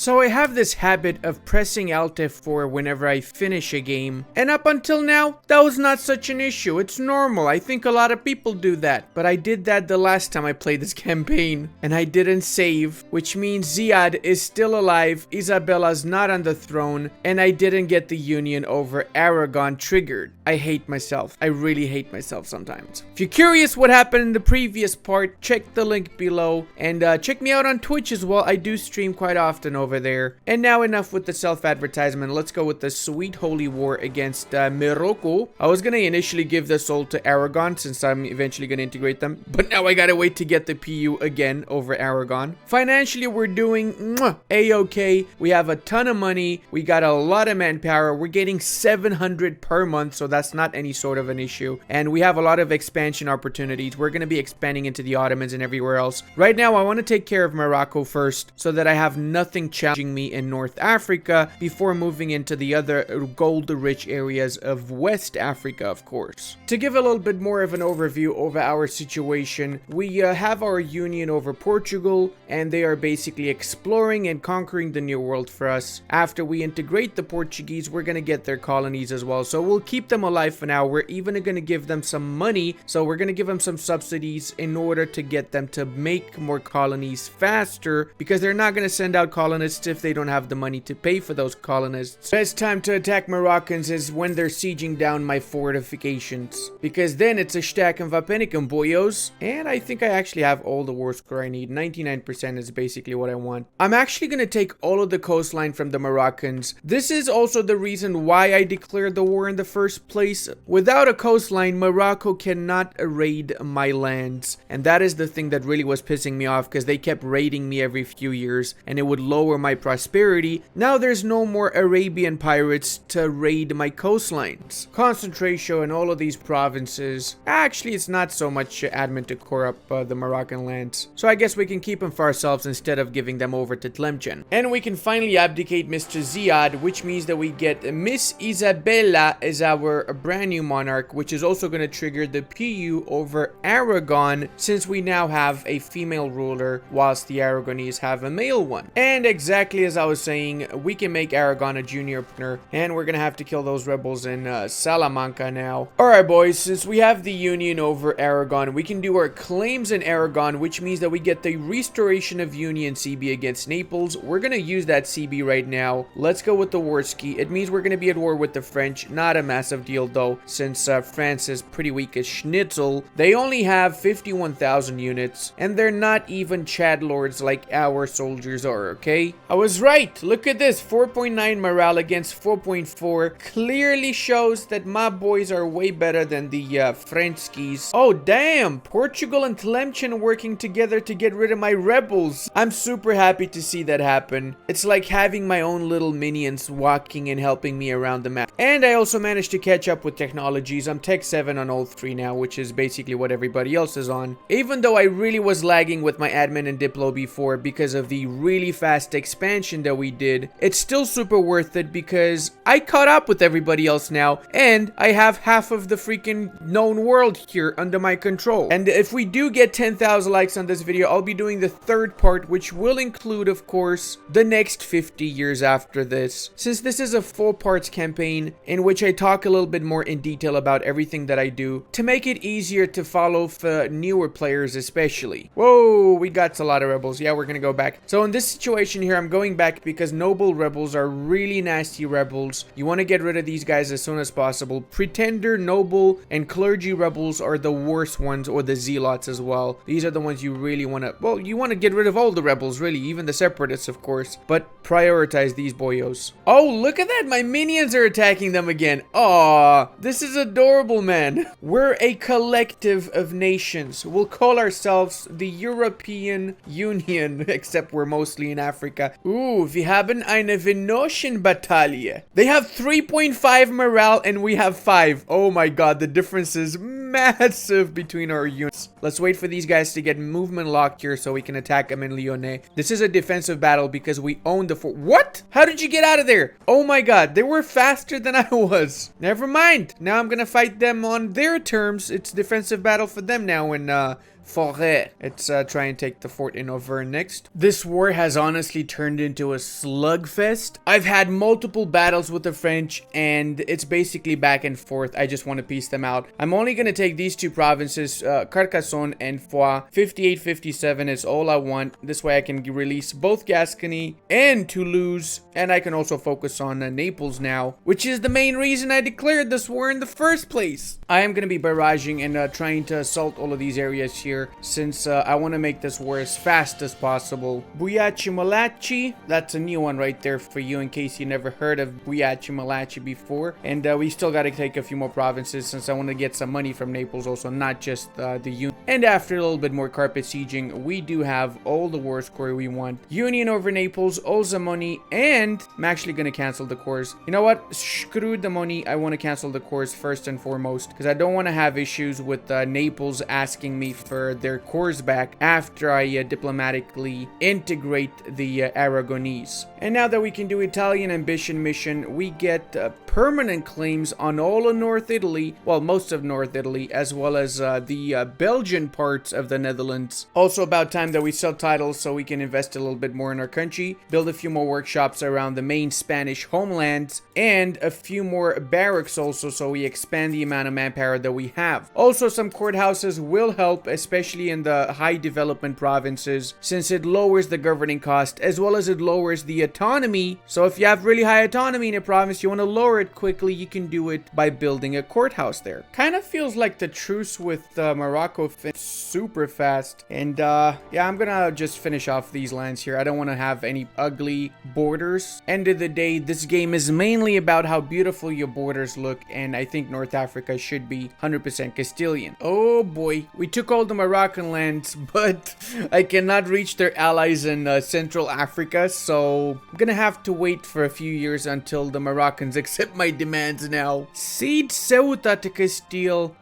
So I have this habit of pressing Alt F4 whenever I finish a game, and up until now, that was not such an issue. It's normal. I think a lot of people do that, but I did that the last time I played this campaign, and I didn't save, which means Ziad is still alive, Isabella's not on the throne, and I didn't get the union over Aragon triggered. I hate myself. I really hate myself sometimes. If you're curious what happened in the previous part, check the link below, and check me out on Twitch as well. I do stream quite often over there. And now enough with the self-advertisement. Let's go with the sweet holy war against Morocco. I was gonna initially give the soul to Aragon since I'm eventually gonna integrate them, but now I gotta wait to get the PU again over Aragon. Financially, we're doing a-okay. We have a ton of money. We got a lot of manpower. We're getting 700 per month, so that's not any sort of an issue. And we have a lot of expansion opportunities. We're gonna be expanding into the Ottomans and everywhere else. Right now, I want to take care of Morocco first so that I have nothing challenging me in North Africa before moving into the other gold-rich areas of West Africa, of course. To give a little bit more of an overview over our situation, we have our union over Portugal, and they are basically exploring and conquering the New World for us. After we integrate the Portuguese, we're going to get their colonies as well, so we'll keep them alive for now. We're even going to give them some money, so we're going to give them some subsidies in order to get them to make more colonies faster, because they're not going to send out colonists if they don't have the money to pay for those colonists. Best time to attack Moroccans is when they're sieging down my fortifications, because then it's a Stärken Vapenicum, boyos. And I think I actually have all the war score I need. 99% is basically what I want. I'm actually going to take all of the coastline from the Moroccans. This is also the reason why I declared the war in the first place. Without a coastline, Morocco cannot raid my lands, and that is the thing that really was pissing me off, because they kept raiding me every few years and it would lower my prosperity. Now there's no more Arabian pirates to raid my coastlines. Concentration in all of these provinces. Actually, it's not so much admin to core up the Moroccan lands, so I guess we can keep them for ourselves instead of giving them over to Tlemcen. And we can finally abdicate Mr. Ziad, which means that we get Miss Isabella as our brand new monarch, which is also going to trigger the PU over Aragon, since we now have a female ruler whilst the Aragonese have a male one. And exactly as I was saying, we can make Aragon a junior partner, and we're gonna have to kill those rebels in Salamanca now. Alright boys, since we have the union over Aragon, we can do our claims in Aragon, which means that we get the restoration of union CB against Naples. We're gonna use that CB right now. Let's go with the war ski. It means we're gonna be at war with the French. Not a massive deal though, since France is pretty weak as schnitzel. They only have 51,000 units, and they're not even Chad lords like our soldiers are, okay? I was right. Look at this. 4.9 morale against 4.4 clearly shows that my boys are way better than the French skis. Oh damn, Portugal and Tlemcen working together to get rid of my rebels. I'm super happy to see that happen. It's like having my own little minions walking and helping me around the map. And I also managed to catch up with technologies. I'm Tech 7 on all 3 now, which is basically what everybody else is on. Even though I really was lagging with my admin and Diplo before because of the really fast expansion that we did, it's still super worth it because I caught up with everybody else now, and I have half of the freaking known world here under my control. And if we do get 10,000 likes on this video, I'll be doing the third part, which will include, of course, the next 50 years after this, since this is a full parts campaign in which I talk a little bit more in detail about everything that I do to make it easier to follow for newer players especially. Whoa, we got a lot of rebels. Yeah, we're gonna go back. So in this situation here, I'm going back because noble rebels are really nasty rebels. You want to get rid of these guys as soon as possible. Pretender, noble, and clergy rebels are the worst ones, or the zealots as well. These are the ones you really want to, well, you want to get rid of all the rebels, really, even the separatists, of course, but prioritize these boyos. Oh, look at that. My minions are attacking them again. Aw, this is adorable, man. We're a collective of nations. We'll call ourselves the European Union, except we're mostly in Africa. Ooh, wir haben eine Venusian-Bataille. They have 3.5 morale and we have 5. Oh my god, the difference is massive between our units. Let's wait for these guys to get movement locked here so we can attack them in Lyonnais. This is a defensive battle because we own the fort. What? How did you get out of there? Oh my god, they were faster than I was. Never mind. Now I'm gonna fight them on their terms. It's defensive battle for them now in Forêt. Let's try and take the fort in Auvergne next. This war has honestly turned into a slugfest. I've had multiple battles with the French, and it's basically back and forth. I just want to piece them out. I'm only going to take these two provinces, Carcassonne and Foix. 58-57 is all I want. This way I can release both Gascony and Toulouse, and I can also focus on Naples now, which is the main reason I declared this war in the first place. I am going to be barraging and trying to assault all of these areas here, since I want to make this war as fast as possible. Buyachi Malachi, that's a new one right there for you in case you never heard of Buyachi Malachi before. And we still got to take a few more provinces since I want to get some money from Naples also, not just the Union. And after a little bit more carpet sieging, we do have all the war score we want. Union over Naples, all the money, and I'm actually going to cancel the cores. You know what? Screw the money. I want to cancel the cores first and foremost, because I don't want to have issues with Naples asking me for their cores back after I diplomatically integrate the Aragonese. And now that we can do Italian ambition mission, we get permanent claims on all of North Italy, well, most of North Italy, as well as the Belgian parts of the Netherlands. Also about time that we sell titles so we can invest a little bit more in our country, build a few more workshops around the main Spanish homelands, and a few more barracks also, so we expand the amount of manpower that we have. Also, some courthouses will help, especially in the high development provinces, since it lowers the governing cost as well as it lowers the autonomy. So if you have really high autonomy in a province, you want to lower it quickly, you can do it by building a courthouse there. Kind of feels like the truce with Morocco finished super fast. And yeah, I'm gonna just finish off these lands here. I don't want to have any ugly borders. End of the day, this game is mainly about how beautiful your borders look, and I think North Africa should be 100% Castilian. Oh boy, we took all the Moroccan lands, but I cannot reach their allies in Central Africa, so I'm gonna have to wait for a few years until the Moroccans accept my demands now. Cede Ceuta to Castile.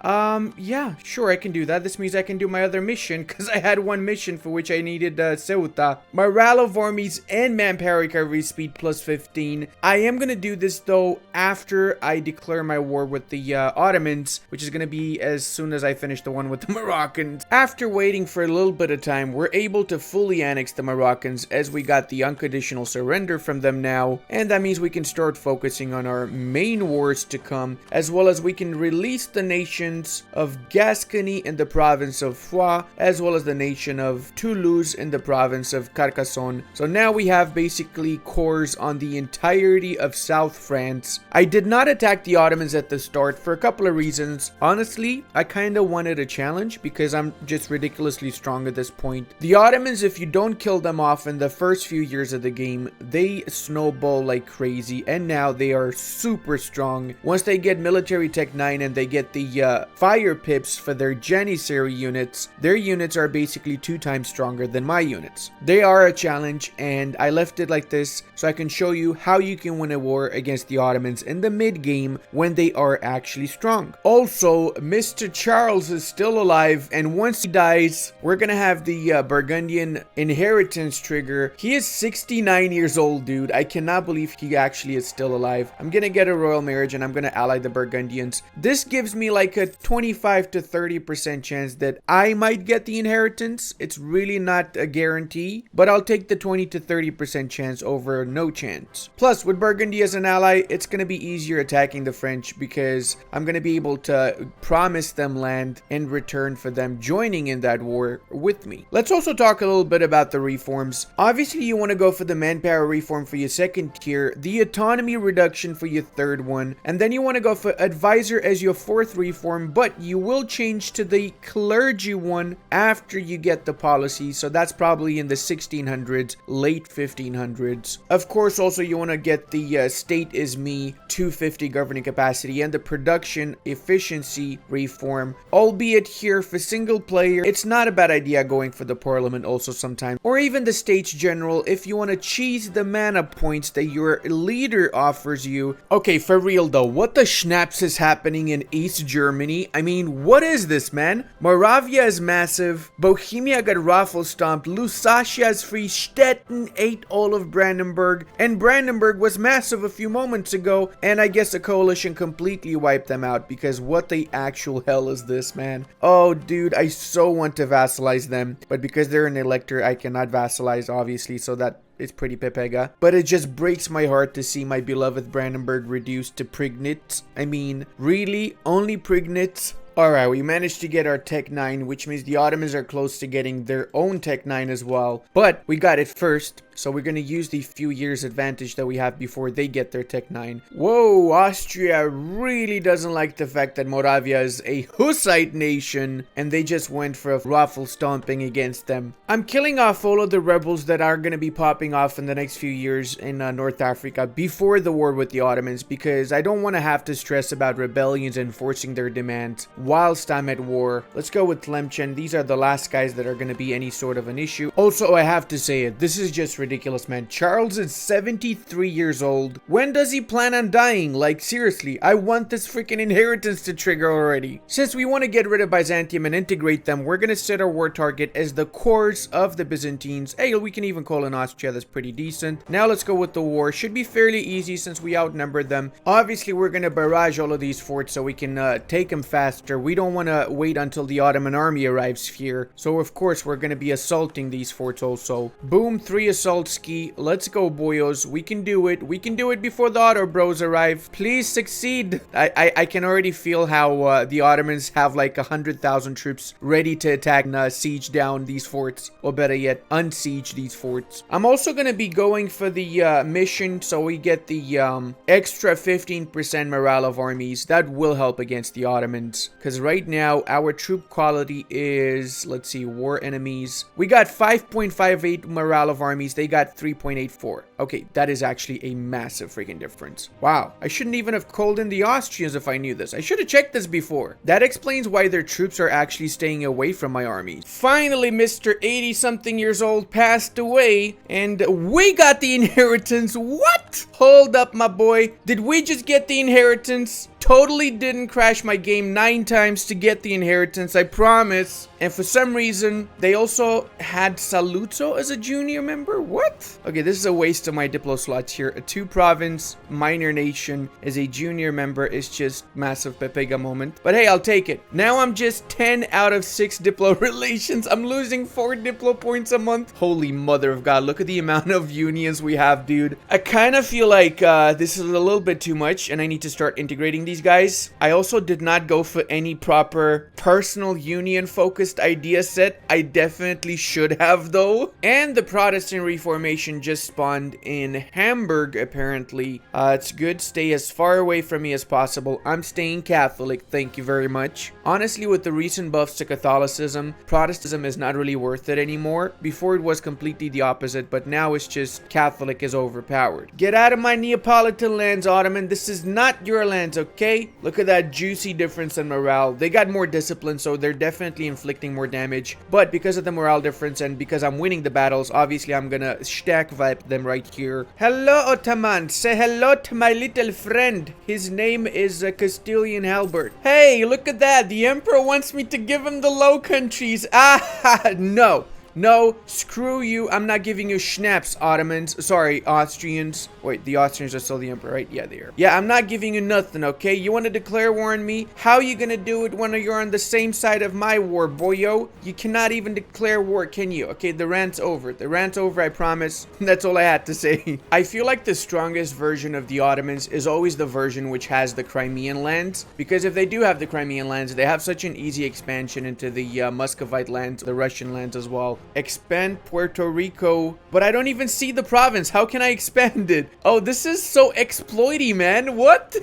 Yeah, sure, I can do that. This means I can do my other mission, because I had one mission for which I needed Ceuta. Morale of armies and manpower recovery speed plus 15. I am gonna do this though after I declare my war with the Ottomans, which is gonna be as soon as I finish the one with the Moroccans. After waiting for a little bit of time, we're able to fully annex the Moroccans as we got the unconditional surrender from them now, and that means we can start focusing on our main wars to come, as well as we can release the nations of Gascony in the province of Foix, as well as the nation of Toulouse in the province of Carcassonne. So now we have basically cores on the entirety of South France. I did not attack the Ottomans at the start for a couple of reasons. Honestly, I kind of wanted a challenge because I'm just ridiculously strong at this point. The Ottomans, if you don't kill them off in the first few years of the game, they snowball like crazy, and now they are super strong. Once they get military tech 9 and they get the fire pips for their Janissary units, their units are basically 2 times stronger than my units. They are a challenge, and I left it like this so I can show you how you can win a war against the Ottomans in the mid game when they are actually strong. Also, Mr. Charles is still alive, and once he dies, we're gonna have the Burgundian inheritance trigger. He is 69 years old, dude. I cannot believe he actually is still alive. I'm gonna get a royal marriage and I'm gonna ally the Burgundians. This gives me like a 25 to 30% chance that I might get the inheritance. It's really not a guarantee, but I'll take the 20 to 30% chance over no chance. Plus, with Burgundy as an ally, it's gonna be easier attacking the French because I'm gonna be able to promise them land in return for them joining in that war with me. Let's also talk a little bit about the reforms. Obviously, you want to go for the manpower reform for your second tier, the autonomy reduction for your third one, and then you want to go for advisor as your fourth reform, but you will change to the clergy one after you get the policy, so that's probably in the 1600s, late 1500s. Of course, also you want to get the state is me 250 governing capacity and the production efficiency reform, albeit here for single player, it's not a bad idea going for the parliament also sometimes, or even the states general if you want to cheese the mana points that your leader offers you. Okay, for real though, what the schnapps is happening in East Germany? I mean, what is this, man? Moravia is massive, Bohemia got raffle stomped, Lusatia is free, Stettin ate all of Brandenburg, and Brandenburg was massive a few moments ago, and I guess the coalition completely wiped them out because what the actual hell is this, man? Oh dude, I so want to vassalize them, but because they're an elector, I cannot vassalize, obviously, so that is pretty pepega. But it just breaks my heart to see my beloved Brandenburg reduced to Prignitz. I mean, really? Only Prignitz? Alright, we managed to get our Tech 9, which means the Ottomans are close to getting their own Tech 9 as well. But we got it first, so we're going to use the few years advantage that we have before they get their Tech 9. Whoa, Austria really doesn't like the fact that Moravia is a Hussite nation, and they just went for a raffle stomping against them. I'm killing off all of the rebels that are going to be popping off in the next few years in North Africa before the war with the Ottomans, because I don't want to have to stress about rebellions enforcing their demands whilst I'm at war. Let's go with Tlemcen. These are the last guys that are going to be any sort of an issue. Also, I have to say it, this is just ridiculous, man. Charles is 73 years old. When does he plan on dying? Like, seriously, I want this freaking inheritance to trigger already. Since we want to get rid of Byzantium and integrate them, we're going to set our war target as the cores of the Byzantines. Hey, we can even call in Austria. That's pretty decent. Now let's go with the war. Should be fairly easy since we outnumbered them. Obviously, we're going to barrage all of these forts so we can take them faster. We don't want to wait until the Ottoman army arrives here. So, of course, we're going to be assaulting these forts also. Boom, 3 assault ski. Let's go, boyos. We can do it. We can do it before the Otto bros arrive. Please succeed. I can already feel how the Ottomans have like 100,000 troops ready to attack and siege down these forts. Or better yet, unsiege these forts. I'm also going to be going for the mission so we get the extra 15% morale of armies. That will help against the Ottomans. Because right now, our troop quality is, let's see, war enemies. We got 5.58 morale of armies. They got 3.84. Okay, that is actually a massive freaking difference. Wow, I shouldn't even have called in the Austrians if I knew this. I should have checked this before. That explains why their troops are actually staying away from my armies. Finally, Mr. 80-something years old passed away, and we got the inheritance. What? Hold up, my boy. Did we just get the inheritance? Totally didn't crash my game 9 times to get the inheritance, I promise. And for some reason, they also had Saluzzo as a junior member? What? Okay, this is a waste of my Diplo slots here. A 2-province minor nation as a junior member is just massive Pepega moment. But hey, I'll take it. Now I'm just 10 out of 6 Diplo relations. I'm losing 4 Diplo points a month. Holy mother of God, look at the amount of unions we have, dude. I kind of feel like this is a little bit too much and I need to start integrating these guys. I also did not go for any proper personal union focused idea set. I definitely should have though. And the Protestant Reformation just spawned in Hamburg apparently. It's good. Stay as far away from me as possible. I'm staying Catholic. Thank you very much. Honestly, with the recent buffs to Catholicism, Protestantism is not really worth it anymore. Before it was completely the opposite, but now it's just Catholic is overpowered. Get out of my Neapolitan lands, Ottoman. This is not your lands, okay? Look at that juicy difference in morale. They got more discipline, so they're definitely inflicting more damage. But because of the morale difference and because I'm winning the battles, obviously I'm gonna stack wipe them right here. Hello, Ottoman. Say hello to my little friend. His name is Castilian Halbert. Hey, look at that. The Emperor wants me to give him the Low Countries. Ah, no. No, screw you. I'm not giving you schnapps, Ottomans. Sorry, Austrians. Wait, the Austrians are still the emperor, right? Yeah, they are. Yeah, I'm not giving you nothing, okay? You want to declare war on me? How are you gonna do it when you're on the same side of my war, boyo? You cannot even declare war, can you? Okay, the rant's over. The rant's over, I promise. That's all I had to say. I feel like the strongest version of the Ottomans is always the version which has the Crimean lands. Because if they do have the Crimean lands, they have such an easy expansion into the Muscovite lands, the Russian lands as well. Expand Puerto Rico, but I don't even see the province. How can I expand it? Oh, this is so exploity, man. What?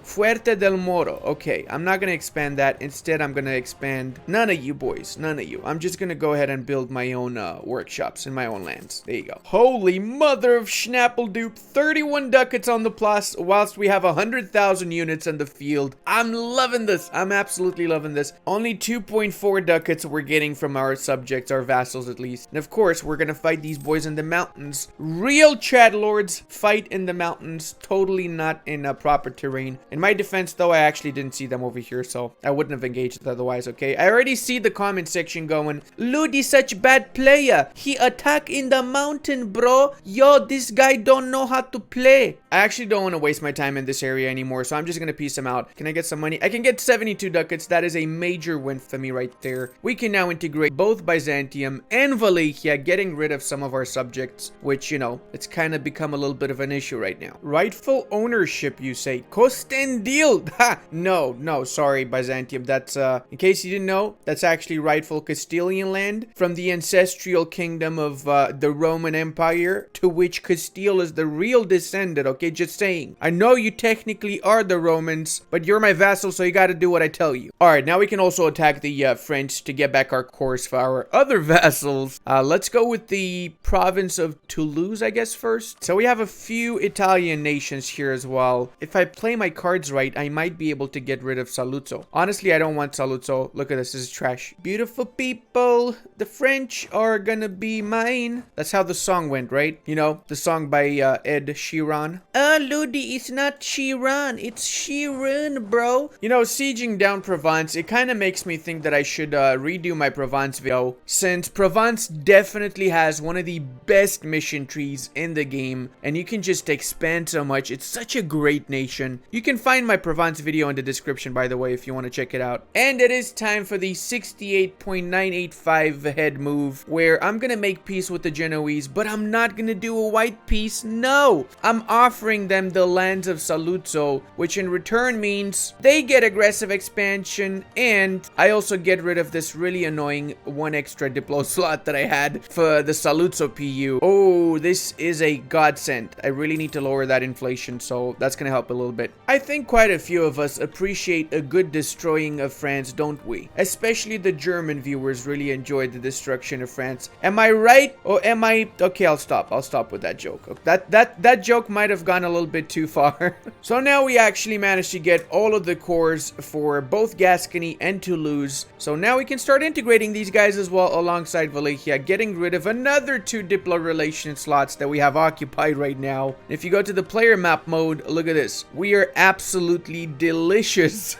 Fuerte del Moro. Okay, I'm not gonna expand that. Instead, I'm gonna expand none of you boys. None of you. I'm just gonna go ahead and build my own workshops in my own lands. There you go. Holy mother of Schnappeldupe. 31 ducats on the plus, whilst we have 100,000 units in the field. I'm loving this. I'm absolutely loving this. Only 2.4 ducats we're getting from our subjects, our vassals at least. And of course, we're gonna fight these boys in the mountains. Real Chad Lords fight in the mountains, totally not in proper terrain. In my defense, though, I actually didn't see them over here, so I wouldn't have engaged otherwise, okay? I already see the comment section going, Ludi such bad player. He attack in the mountain, bro. Yo, this guy don't know how to play. I actually don't want to waste my time in this area anymore, so I'm just gonna piece him out. Can I get some money? I can get 72 ducats. That is a major win for me right there. We can now integrate both Byzantium and Wallachia, getting rid of some of our subjects, which, you know, it's kind of become a little bit of an issue right now. Rightful ownership, you say? Costendil! Ha! No, sorry, Byzantium. That's, in case you didn't know, that's actually rightful Castilian land from the ancestral kingdom of the Roman Empire, to which Castile is the real descendant, okay? Just saying. I know you technically are the Romans, but you're my vassal, so you gotta do what I tell you. Alright, now we can also attack the French to get back our course for our other vassals. Let's go with the province of Toulouse, I guess, first. So we have a few Italian nations here as well. If I play my cards right, I might be able to get rid of Saluzzo. Honestly, I don't want Saluzzo. Look at this is trash. Beautiful people, the French are gonna be mine. That's how the song went, right? You know, the song by Ed Sheeran. Ludi, it's not Sheeran, it's Sheeran, bro. You know, sieging down Provence, it kind of makes me think that I should redo my Provence video, since Provence definitely has one of the best mission trees in the game, and you can just expand so much. It's such a great nation. You can find my Provence video in the description, by the way, if you want to check it out. And it is time for the 68.985 head move, where I'm gonna make peace with the Genoese, but I'm not gonna do a white peace. No, I'm offering them the lands of Saluzzo, which in return means they get aggressive expansion, and I also get rid of this really annoying one extra Diplo slot that I had for the Saluzzo PU. Oh, this is a godsend. I really need to lower that inflation, so that's gonna help a little bit. I think quite a few of us appreciate a good destroying of France, don't we? Especially the German viewers really enjoyed the destruction of France. Am I right? Or am I... Okay, I'll stop with that joke. That joke might have gone a little bit too far. So now we actually managed to get all of the cores for both Gascony and Toulouse. So now we can start integrating these guys as well alongside Wallachia, getting rid of another 2 Diplo relation slots that we have occupied right now. If you go to the player map mode, look at this. We are absolutely delicious.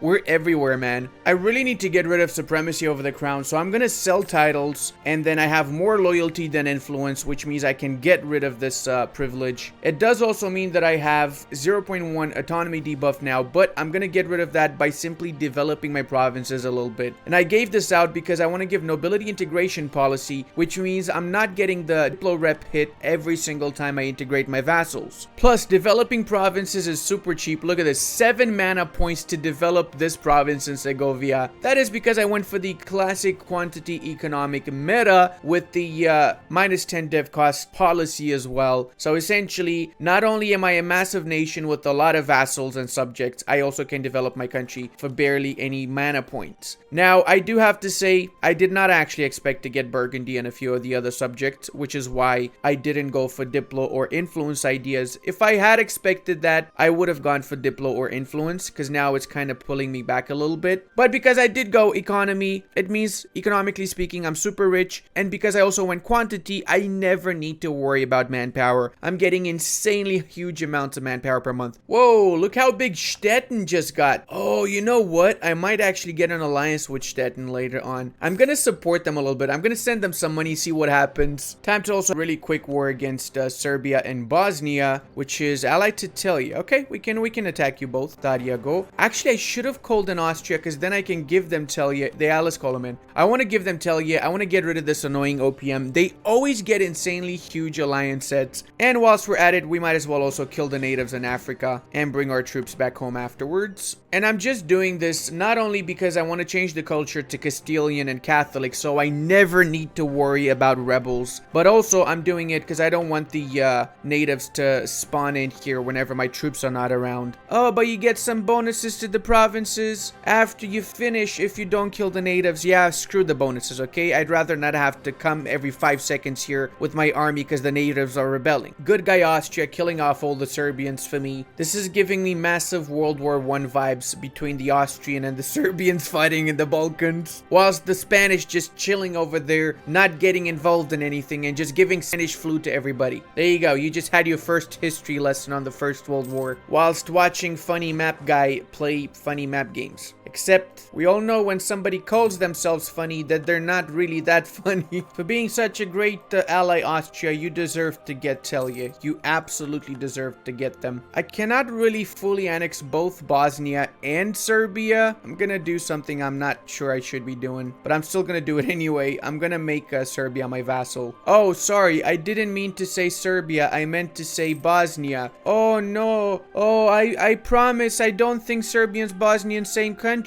We're everywhere, man. I really need to get rid of supremacy over the crown, so I'm gonna sell titles, and then I have more loyalty than influence, which means I can get rid of this privilege. It does also mean that I have 0.1 autonomy debuff now, but I'm gonna get rid of that by simply developing my provinces a little bit. And I gave this out because I want to give nobility integration policy, which means I'm not getting the Diplo rep hit every single time I integrate my vassals. Plus, developing provinces is super cheap. Look at this, 7 mana points to develop this province in Segovia. That is because I went for the classic quantity economic meta with the minus 10 dev cost policy as well. So essentially, not only am I a massive nation with a lot of vassals and subjects, I also can develop my country for barely any mana points. Now, I do have to say, I did not actually expect to get Burgundy and a few of the other subjects, which is why I didn't go for Diplo or influence ideas. If I had expected that, I would have gone for Diplo or influence, because now it's kind of pulling me back a little bit. But because I did go economy, it means economically speaking, I'm super rich. And because I also went quantity, I never need to worry about manpower. I'm getting insanely huge amounts of manpower per month. Whoa, look how big Stettin just got. Oh, you know what? I might actually get an alliance with Stettin later on. I'm gonna support them a little bit. I'm gonna send them some money, see what happens. Time to also really quick war against Serbia and Bosnia, which is allied to Telia. Okay, we can attack you both. Tadia, go. Actually, I should have called in Austria, because then I can give them Telia. Let's call them in. I want to give them Telia. I want to get rid of this annoying OPM. They always get insanely huge alliance sets. And whilst we're at it, we might as well also kill the natives in Africa and bring our troops back home afterwards. And I'm just doing this not only because I want to change the culture to Castilian and Catholic, so I never need to worry about rebels, but also I'm doing it because I don't want the natives to spawn in here whenever my troops are not around. Oh, but you get some bonuses to inherited the provinces. After you finish, if you don't kill the natives, yeah, screw the bonuses, okay? I'd rather not have to come every 5 seconds here with my army because the natives are rebelling. Good guy Austria killing off all the Serbians for me. This is giving me massive World War I vibes between the Austrian and the Serbians fighting in the Balkans, whilst the Spanish just chilling over there, not getting involved in anything and just giving Spanish flu to everybody. There you go, you just had your first history lesson on the First World War, whilst watching funny map guy play funny map games. Except, we all know when somebody calls themselves funny that they're not really that funny. For being such a great ally Austria, you deserve to get Celje. You absolutely deserve to get them. I cannot really fully annex both Bosnia and Serbia. I'm gonna do something I'm not sure I should be doing, but I'm still gonna do it anyway. I'm gonna make Serbia my vassal. Oh, sorry, I didn't mean to say Serbia. I meant to say Bosnia. Oh no. Oh, I promise I don't think Serbia and Bosnia same country.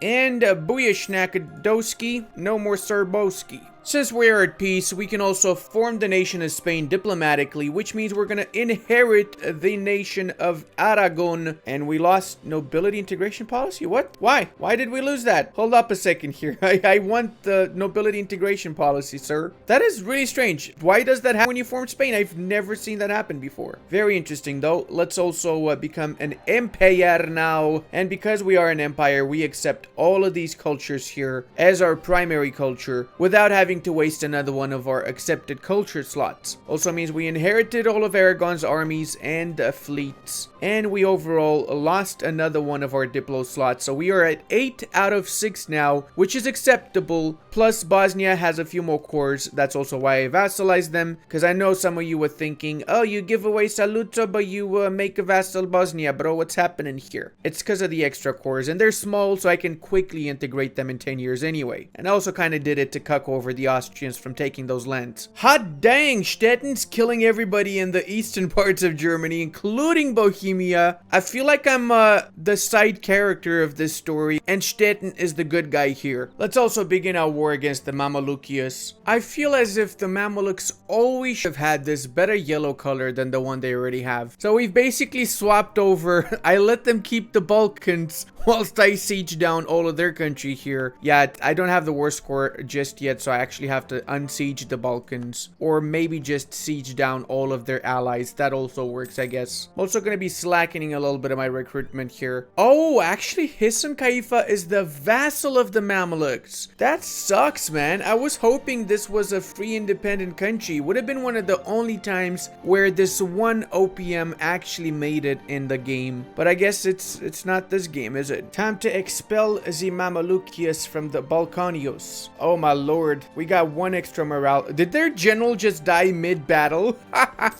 And Bujashnakodowski, no more Serboski. Since we're at peace, we can also form the nation of Spain diplomatically, which means we're gonna inherit the nation of Aragon. And we lost nobility integration policy? What? Why? Why did we lose that? Hold up a second here. I want the nobility integration policy, sir. That is really strange. Why does that happen when you form Spain? I've never seen that happen before. Very interesting, though. Let's also become an empire now. And because we are an empire, we accept all of these cultures here as our primary culture without having to waste another one of our accepted culture slots. Also means we inherited all of Aragon's armies and fleets, and we overall lost another one of our diplo slots. So we are at 8 out of 6 now, which is acceptable. Plus Bosnia has a few more cores. That's also why I vassalized them, because I know some of you were thinking, oh, you give away Saluto but you make a vassal Bosnia, bro, what's happening here? It's because of the extra cores, and they're small, so I can quickly integrate them in 10 years anyway. And I also kind of did it to cuck over the Austrians from taking those lands. Hot dang, Stettin's killing everybody in the eastern parts of Germany, including Bohemia. I feel like I'm the side character of this story, and Stettin is the good guy here. Let's also begin our war against the Mamelukius. I feel as if the Mamelukes always should have had this better yellow color than the one they already have. So we've basically swapped over. I let them keep the Balkans whilst I siege down all of their country here. Yeah, I don't have the war score just yet, so I actually have to unsiege the Balkans, or maybe just siege down all of their allies. That also works, I guess. I'm also going to be slackening a little bit of my recruitment here. Oh, actually, Hisam Khalifa is the vassal of the Mamelukes. That sucks, man. I was hoping this was a free independent country. Would have been one of the only times where this one OPM actually made it in the game, but I guess it's not this game, is it? Time to expel the Mamelukius from the Balkanios. Oh my lord, we got one extra morale. Did their general just die mid-battle?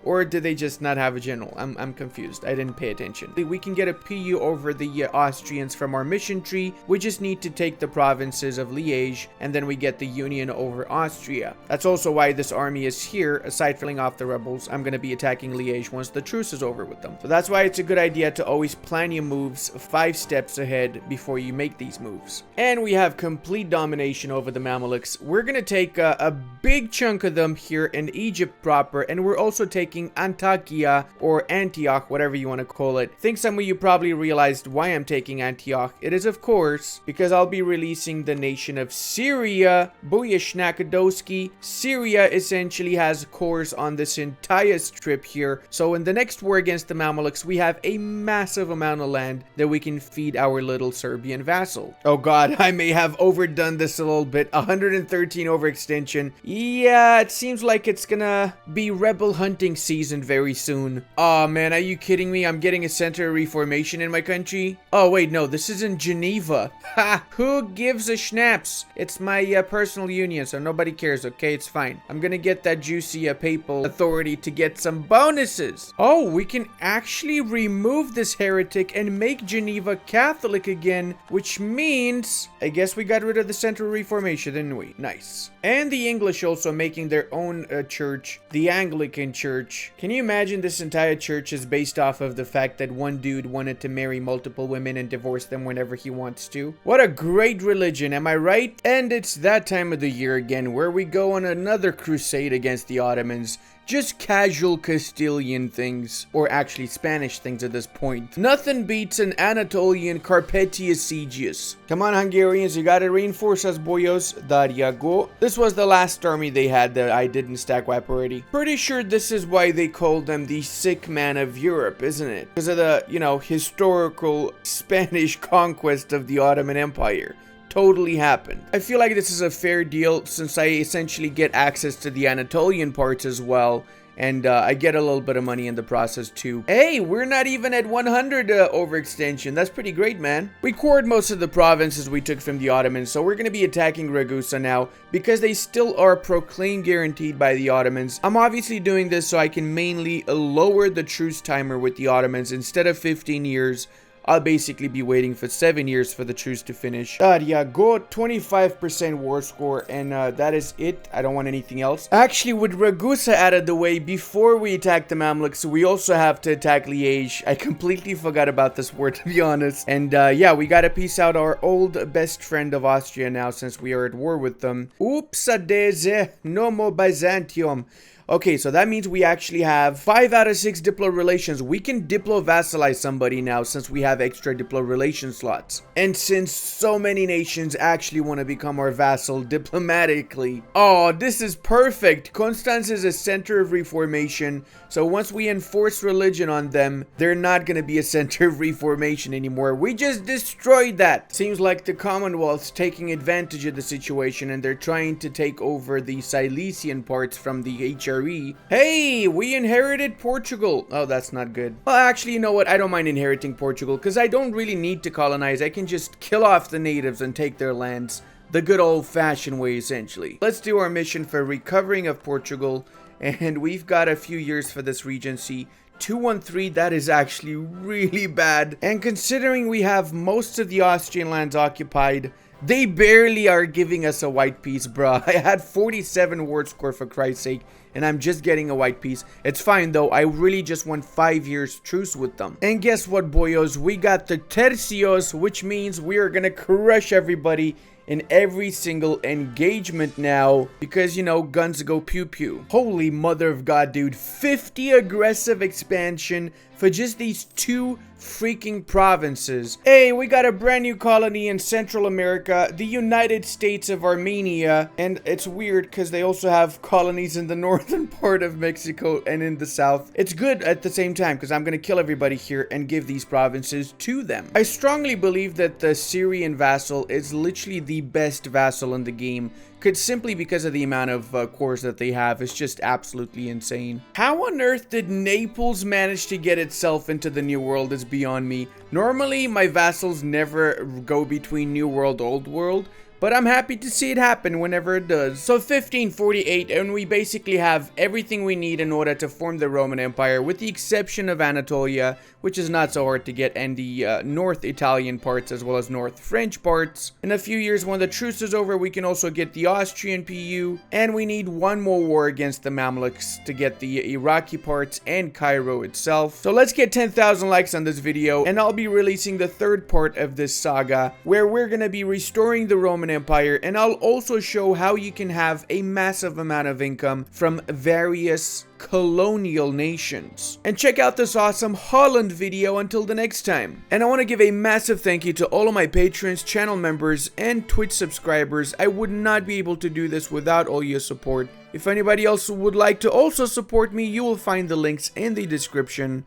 Or did they just not have a general? I'm confused. I didn't pay attention. We can get a PU over the Austrians from our mission tree. We just need to take the provinces of Liège, and then we get the union over Austria. That's also why this army is here. Aside from killing off the rebels, I'm going to be attacking Liège once the truce is over with them. So that's why it's a good idea to always plan your moves 5 steps ahead before you make these moves. And we have complete domination over the Mamelukes. We're gonna take a big chunk of them here in Egypt proper, and we're also taking Antakya, or Antioch, whatever you want to call it. I think some of you probably realized why I'm taking Antioch. It is, of course, because I'll be releasing the nation of Syria. Bujashnakodowski. Syria essentially has cores on this entire strip here. So in the next war against the Mamelukes, we have a massive amount of land that we can feed our little Serbian vassal. Oh god, I may have overdone this a little bit. 113 overextension. Yeah, it seems like it's gonna be rebel hunting season very soon. Oh man, are you kidding me? I'm getting a center of reformation in my country. Oh wait, no, this is in Geneva. Ha! Who gives a schnapps? It's my personal union, so nobody cares, okay? It's fine. I'm gonna get that juicy papal authority to get some bonuses. Oh, we can actually remove this heretic and make Geneva Catholic again, which means I guess we got rid of the Central Reformation, didn't we? Nice. And the English also making their own church, the Anglican Church. Can you imagine this entire church is based off of the fact that one dude wanted to marry multiple women and divorce them whenever he wants to? What a great religion, am I right? And it's that time of the year again where we go on another crusade against the Ottomans. just casual Castilian things, or actually Spanish things at this point. Nothing beats an Anatolian Carpathia Siegius. Come on, Hungarians, you gotta reinforce us, boyos. There ya go. This was the last army they had that I didn't stack wipe already. Pretty sure this is why they called them the sick man of Europe, isn't it? Because of the, you know, historical Spanish conquest of the Ottoman Empire. Totally happened. I feel like this is a fair deal since I essentially get access to the Anatolian parts as well. And I get a little bit of money in the process too. Hey, we're not even at 100 overextension. That's pretty great, man. We cored most of the provinces we took from the Ottomans, so we're going to be attacking Ragusa now because they still are proclaimed guaranteed by the Ottomans. I'm obviously doing this so I can mainly lower the truce timer with the Ottomans. Instead of 15 years, I'll basically be waiting for 7 years for the truce to finish. Yeah, go 25% war score, and that is it. I don't want anything else. Actually, with Ragusa out of the way, before we attack the Mamluks, we also have to attack Liège. I completely forgot about this war, to be honest. And yeah, we gotta peace out our old best friend of Austria now, since we are at war with them. Oops, adeze, no more Byzantium. Okay, so that means we actually have 5 out of 6 Diplo relations. We can Diplo vassalize somebody now since we have extra Diplo relation slots. And since so many nations actually want to become our vassal diplomatically. Oh, this is perfect. Constance is a center of reformation. So once we enforce religion on them, they're not going to be a center of reformation anymore. We just destroyed that. Seems like the Commonwealth's taking advantage of the situation and they're trying to take over the Silesian parts from the HRE. Hey, we inherited Portugal. Oh, that's not good. Well, actually, you know what? I don't mind inheriting Portugal because I don't really need to colonize. I can just kill off the natives and take their lands. The good old-fashioned way, essentially. Let's do our mission for recovering of Portugal. And we've got a few years for this regency. 213, that is actually really bad. And considering we have most of the Austrian lands occupied, they barely are giving us a white piece, bruh. I had 47 ward score for Christ's sake, and I'm just getting a white piece. It's fine though, I really just want 5 years truce with them. And guess what, boyos? We got the tercios, which means we are gonna crush everybody in every single engagement now because, you know, guns go pew pew. Holy mother of God, dude. 50 aggressive expansion for just these 2 freaking provinces. Hey, we got a brand new colony in Central America, the United States of Armenia. And it's weird because they also have colonies in the northern part of Mexico and in the south. It's good at the same time because I'm going to kill everybody here and give these provinces to them. I strongly believe that the Syrian vassal is literally the best vassal in the game. Simply because of the amount of cores that they have. It's just absolutely insane. How on earth did Naples manage to get itself into the New World is beyond me. Normally, my vassals never go between New World, Old World. But I'm happy to see it happen whenever it does. So 1548, and we basically have everything we need in order to form the Roman Empire, with the exception of Anatolia, which is not so hard to get, and the North Italian parts as well as North French parts. In a few years, when the truce is over, we can also get the Austrian PU, and we need one more war against the Mamluks to get the Iraqi parts and Cairo itself. So let's get 10,000 likes on this video, and I'll be releasing the 3rd part of this saga, where we're gonna be restoring the Roman Empire, and I'll also show how you can have a massive amount of income from various colonial nations. And check out this awesome Holland video until the next time. And I want to give a massive thank you to all of my patrons, channel members, and Twitch subscribers. I would not be able to do this without all your support. If anybody else would like to also support me, you will find the links in the description.